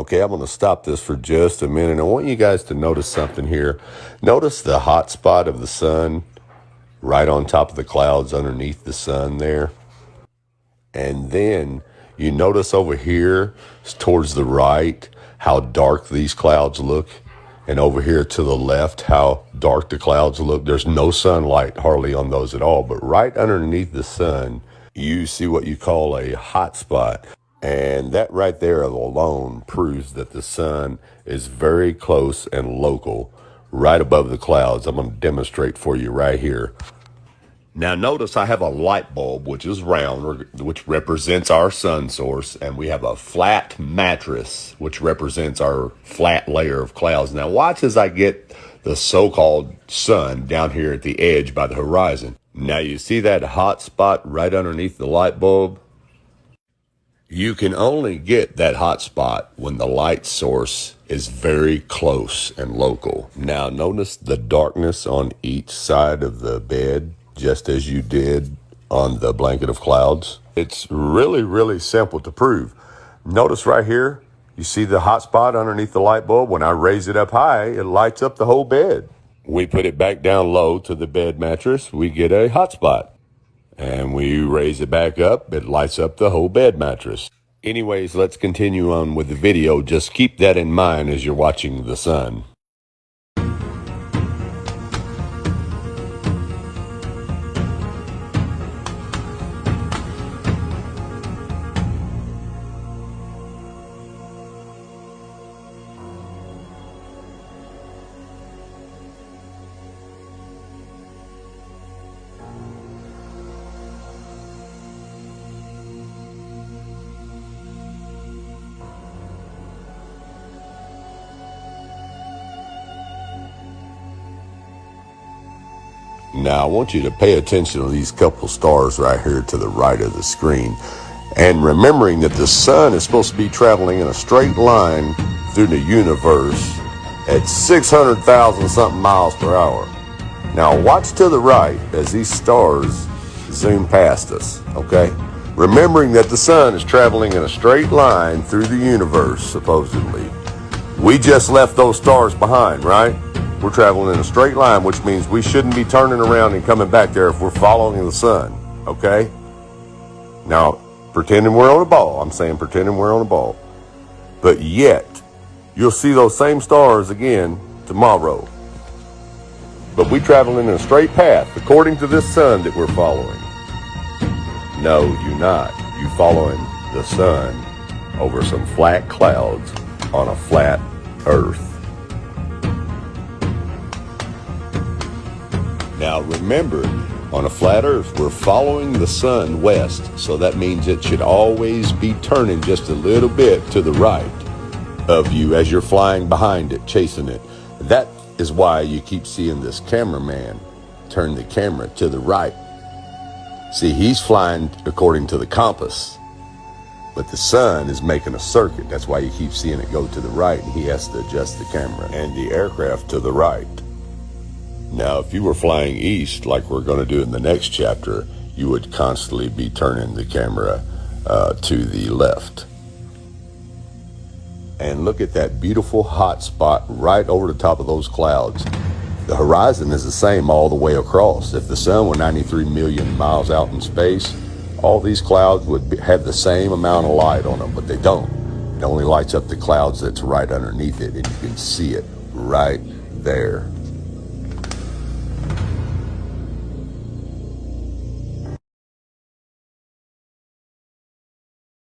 Okay, I'm going to stop this for just a minute. I want you guys to notice something here. Notice the hot spot of the sun right on top of the clouds underneath the sun there. And then you notice over here towards the right how dark these clouds look. And over here to the left how dark the clouds look. There's no sunlight hardly on those at all. But right underneath the sun, you see what you call a hot spot. And that right there alone proves that the sun is very close and local, right above the clouds. I'm going to demonstrate for you right here. Now notice I have a light bulb, which is round, which represents our sun source, and we have a flat mattress, which represents our flat layer of clouds. Now watch as I get the so-called sun down here at the edge by the horizon. Now you see that hot spot right underneath the light bulb? You can only get that hot spot when the light source is very close and local. Now notice the darkness on each side of the bed, just as you did on the blanket of clouds. It's really, really simple to prove. Notice right here, you see the hot spot underneath the light bulb? When I raise it up high, it lights up the whole bed. We put it back down low to the bed mattress, we get a hot spot. And we raise it back up, it lights up the whole bed mattress. Anyways, let's continue on with the video. Just keep that in mind as you're watching the sun. Now, I want you to pay attention to these couple stars right here to the right of the screen. And remembering that the sun is supposed to be traveling in a straight line through the universe at 600,000 something miles per hour. Now, watch to the right as these stars zoom past us, okay? Remembering that the sun is traveling in a straight line through the universe, supposedly. We just left those stars behind, right? We're traveling in a straight line, which means we shouldn't be turning around and coming back there if we're following the sun, okay? Now, pretending we're on a ball. I'm saying pretending we're on a ball. But yet, you'll see those same stars again tomorrow. But we traveling in a straight path, according to this sun that we're following. No, you're not. You following the sun over some flat clouds on a flat earth. Now remember, on a flat earth, we're following the sun west, so that means it should always be turning just a little bit to the right of you as you're flying behind it, chasing it. That is why you keep seeing this cameraman turn the camera to the right. See, he's flying according to the compass, but the sun is making a circuit. That's why you keep seeing it go to the right, and he has to adjust the camera and the aircraft to the right. Now, if you were flying east, like we're going to do in the next chapter, you would constantly be turning the camera to the left. And look at that beautiful hot spot right over the top of those clouds. The horizon is the same all the way across. If the sun were 93 million miles out in space, all these clouds would have the same amount of light on them, but they don't. It only lights up the clouds that's right underneath it, and you can see it right there.